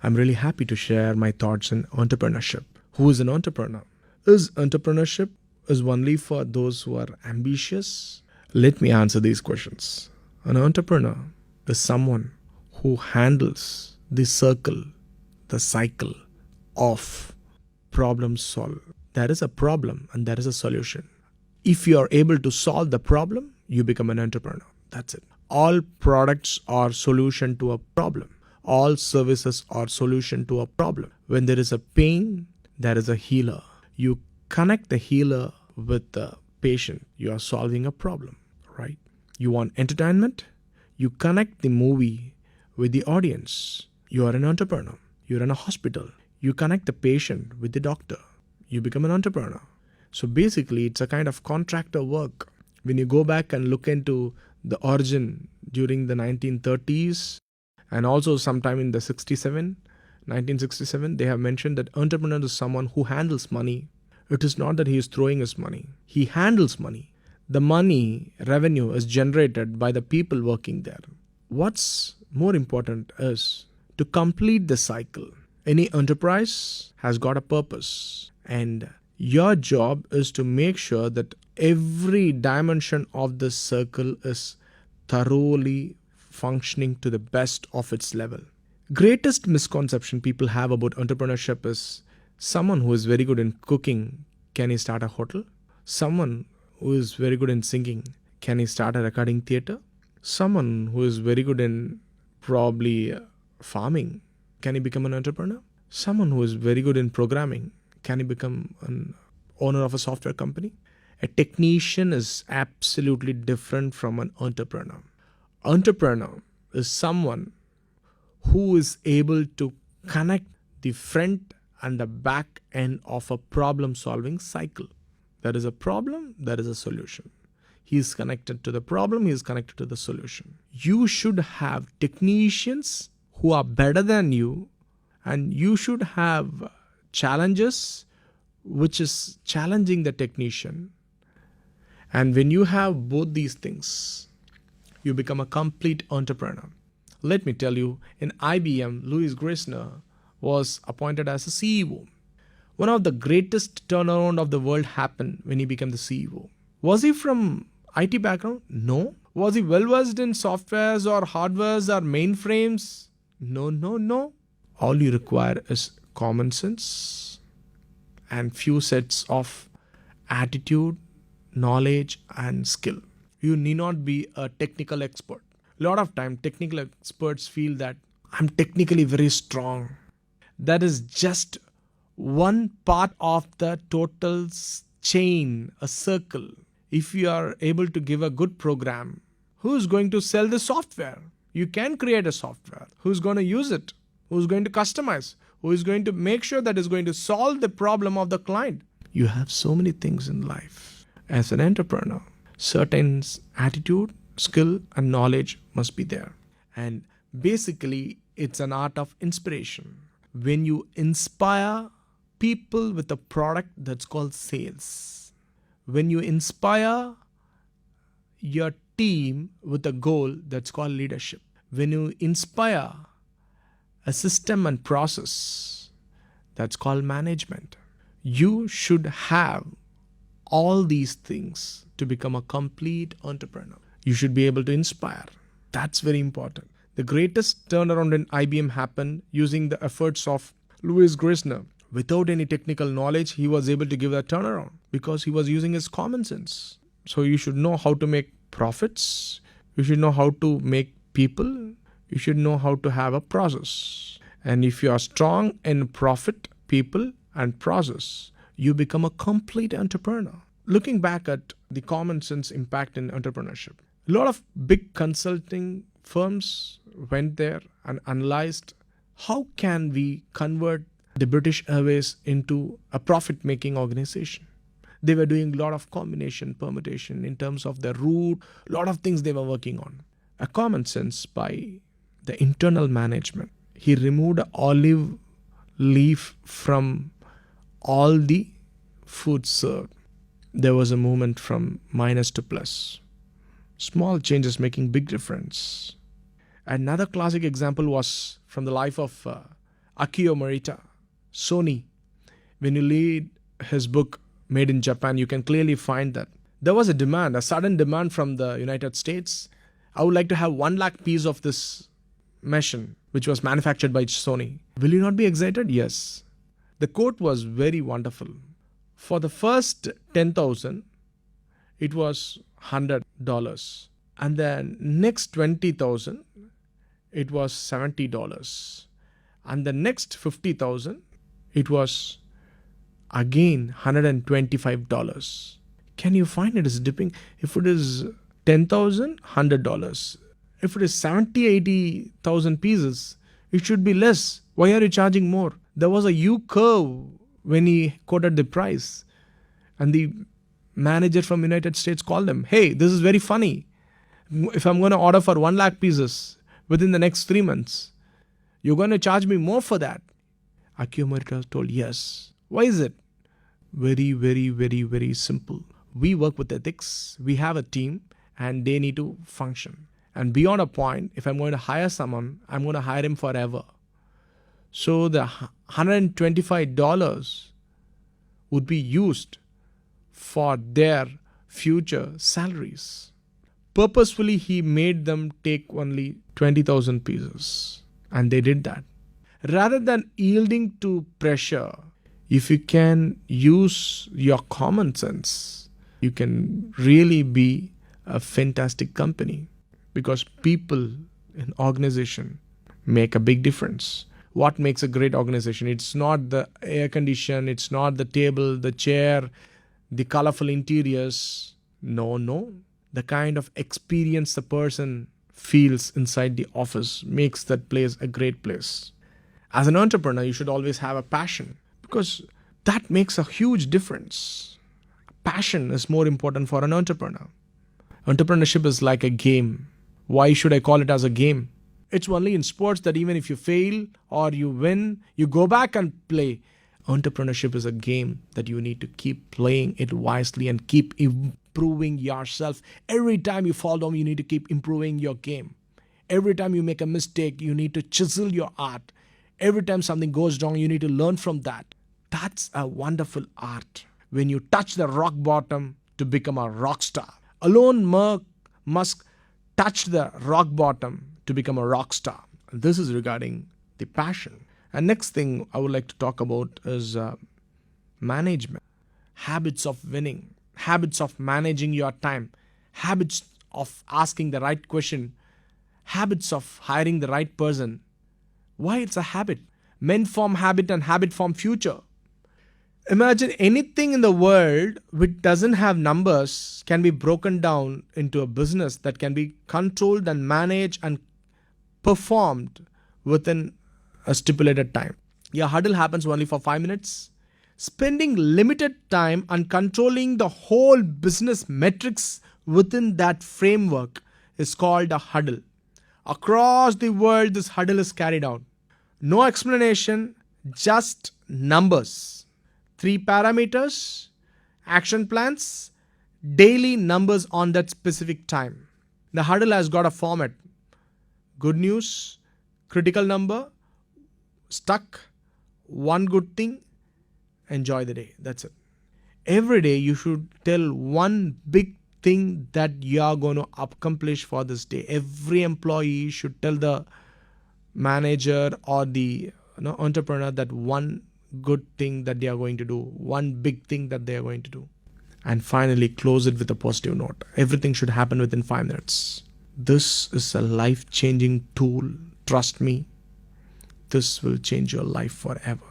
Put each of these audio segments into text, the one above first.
I'm really happy to share my thoughts on entrepreneurship. Who is an entrepreneur? Is entrepreneurship only for those who are ambitious? Let me answer these questions. An entrepreneur is someone who handles the cycle of problem solve. There is a problem and there is a solution. If you are able to solve the problem, you become an entrepreneur. That's it. All products are solution to a problem. All services are solution to a problem. When there is a pain, there is a healer. You connect the healer with the patient. You are solving a problem, right? You want entertainment? You connect the movie with the audience. You are an entrepreneur. You're in a hospital. You connect the patient with the doctor. You become an entrepreneur. So basically, it's a kind of contractor work. When you go back and look into the origin during the 1930s and also sometime in the 1967, they have mentioned that entrepreneur is someone who handles money. It is not that he is throwing his money. He handles money. The money revenue is generated by the people working there. What's more important is to complete the cycle. Any enterprise has got a purpose, and your job is to make sure that every dimension of the circle is thoroughly functioning to the best of its level. Greatest misconception people have about entrepreneurship is someone who is very good in cooking, can he start a hotel? Someone who is very good in singing, can he start a recording theater? Someone who is very good in probably farming, can he become an entrepreneur? Someone who is very good in programming, can he become an owner of a software company? A technician is absolutely different from an entrepreneur. Entrepreneur is someone who is able to connect the front and the back end of a problem-solving cycle. There is a problem, there is a solution. He is connected to the problem, he is connected to the solution. You should have technicians who are better than you, and you should have challenges which is challenging the technician. And when you have both these things, you become a complete entrepreneur. Let me tell you, in IBM, Louis Grissner was appointed as a CEO. One of the greatest turnaround of the world happened when he became the CEO. Was he from IT background? No. Was he well versed in softwares or hardwares or mainframes? No. All you require is common sense and few sets of attitude, knowledge and skill. You need not be a technical expert. A lot of time technical experts feel that I'm technically very strong. That is just one part of the total chain, a circle. If you are able to give a good program, who's going to sell the software? You can create a software. Who's going to use it? Who's going to customize? Who is going to make sure that is going to solve the problem of the client? You have so many things in life. As an entrepreneur, certain attitude, skill and knowledge must be there. And basically, it's an art of inspiration. When you inspire people with a product, that's called sales. When you inspire your team with a goal, that's called leadership. When you inspire a system and process, that's called management. You should have all these things to become a complete entrepreneur. You should be able to inspire. That's very important. The greatest turnaround in IBM happened using the efforts of Louis Grissner. Without any technical knowledge, he was able to give that turnaround because he was using his common sense. So you should know how to make profits. You should know how to make people. You should know how to have a process. And if you are strong in profit, people and process, you become a complete entrepreneur. Looking back at the common sense impact in entrepreneurship, a lot of big consulting firms went there and analyzed how can we convert the British Airways into a profit-making organization. They were doing a lot of combination, permutation in terms of the route, a lot of things they were working on. A common sense by the internal management. He removed an olive leaf from all the food served. There was a movement from minus to plus. Small changes making big difference. Another classic example was from the life of Akio Morita, Sony. When you read his book, Made in Japan, you can clearly find that there was a sudden demand from the United States. I would like to have 1 lakh piece of this machine, which was manufactured by Sony. Will you not be excited? Yes. The quote was very wonderful. For the first 10,000, it was $100. And then next 20,000, it was $70. And the next 50,000, it was again $125. Can you find it is dipping? If it is 10,000, $100. If it is 70, 80,000 pieces, it should be less. Why are you charging more? There was a U curve when he quoted the price. And the manager from United States called him, hey, this is very funny. If I'm going to order for 1 lakh pieces within the next 3 months, you're going to charge me more for that. Akio Morita told, yes. Why is it? Very, very, very, very simple. We work with ethics. We have a team and they need to function. And beyond a point, if I'm going to hire someone, I'm going to hire him forever. So the $125 would be used for their future salaries. Purposefully, he made them take only 20,000 pieces. And they did that. Rather than yielding to pressure, if you can use your common sense, you can really be a fantastic company. Because people in organization make a big difference. What makes a great organization? It's not the air condition, it's not the table, the chair, the colorful interiors. No. The kind of experience the person feels inside the office makes that place a great place. As an entrepreneur, you should always have a passion because that makes a huge difference. Passion is more important for an entrepreneur. Entrepreneurship is like a game. Why should I call it as a game? It's only in sports that even if you fail or you win, you go back and play. Entrepreneurship is a game that you need to keep playing it wisely and keep improving yourself. Every time you fall down, you need to keep improving your game. Every time you make a mistake, you need to chisel your art. Every time something goes wrong, you need to learn from that. That's a wonderful art. When you touch the rock bottom to become a rock star. Elon Musk touched the rock bottom to become a rock star. This is regarding the passion. And next thing I would like to talk about is management. Habits of winning. Habits of managing your time. Habits of asking the right question. Habits of hiring the right person. Why it's a habit? Men form habit and habit form future. Imagine anything in the world which doesn't have numbers can be broken down into a business that can be controlled and managed and performed within a stipulated time. Your huddle happens only for 5 minutes. Spending limited time on controlling the whole business metrics within that framework is called a huddle. Across the world, this huddle is carried out. No explanation, just numbers. 3 parameters, action plans, daily numbers on that specific time. The huddle has got a format. Good news, critical number, stuck, one good thing, enjoy the day. That's it. Every day you should tell one big thing that you are going to accomplish for this day. Every employee should tell the manager or the entrepreneur that one good thing that they are going to do, one big thing that they are going to do. And finally, close it with a positive note. Everything should happen within 5 minutes. This is a life-changing tool. Trust me, this will change your life forever.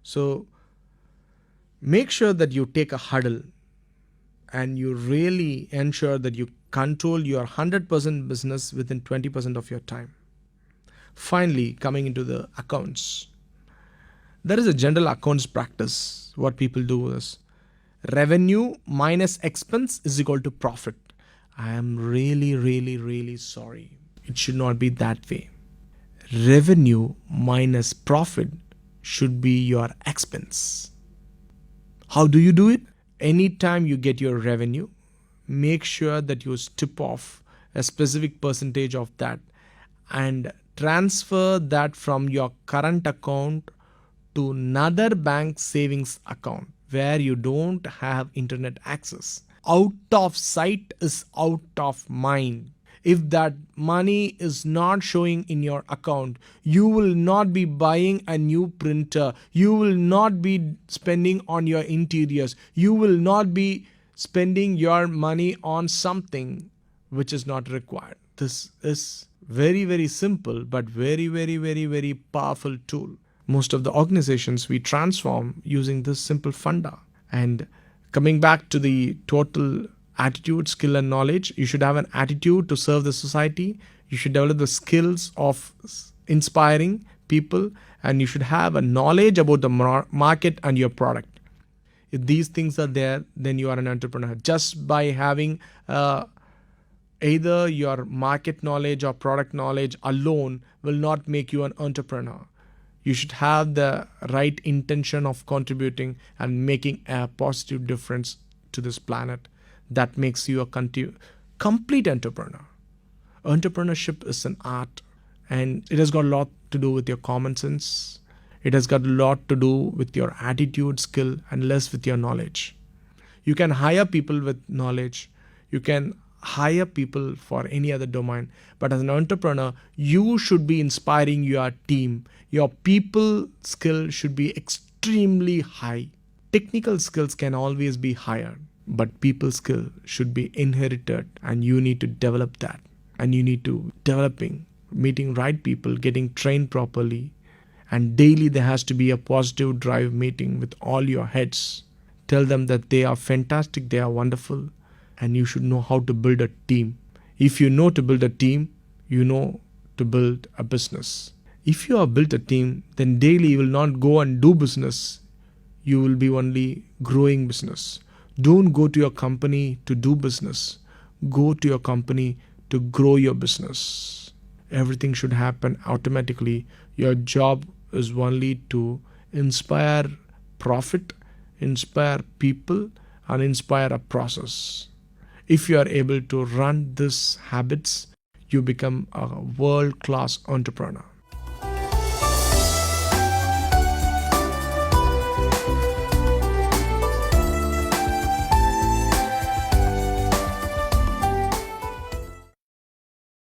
So, make sure that you take a huddle and you really ensure that you control your 100% business within 20% of your time. Finally, coming into the accounts. There is a general accounts practice. What people do is revenue minus expense is equal to profit. I am really sorry. It should not be that way. Revenue minus profit should be your expense. How do you do it? Anytime you get your revenue, make sure that you strip off a specific percentage of that and transfer that from your current account to another bank savings account where you don't have internet access. Out of sight is out of mind. If that money is not showing in your account, you will not be buying a new printer. You will not be spending on your interiors. You will not be spending your money on something which is not required. This is very, very simple, but very, very, very, very powerful tool. Most of the organizations we transform using this simple funda. And coming back to the total attitude, skill, and knowledge, you should have an attitude to serve the society. You should develop the skills of inspiring people, and you should have a knowledge about the market and your product. If these things are there, then you are an entrepreneur. Just by having either your market knowledge or product knowledge alone will not make you an entrepreneur. You should have the right intention of contributing and making a positive difference to this planet. That makes you a complete entrepreneur. Entrepreneurship is an art, and it has got a lot to do with your common sense. It has got a lot to do with your attitude, skill, and less with your knowledge. You can hire people with knowledge. You can hire people for any other domain. But as an entrepreneur, you should be inspiring your team. Your people skill should be extremely high. Technical skills can always be higher, but people skill should be inherited, and you need to develop that. And you need to developing, meeting right people, getting trained properly. And daily there has to be a positive drive meeting with all your heads. Tell them that they are fantastic, they are wonderful, and you should know how to build a team. If you know to build a team, you know to build a business. If you have built a team, then daily you will not go and do business. You will be only growing business. Don't go to your company to do business. Go to your company to grow your business. Everything should happen automatically. Your job is only to inspire profit, inspire people, and inspire a process. If you are able to run these habits, you become a world-class entrepreneur.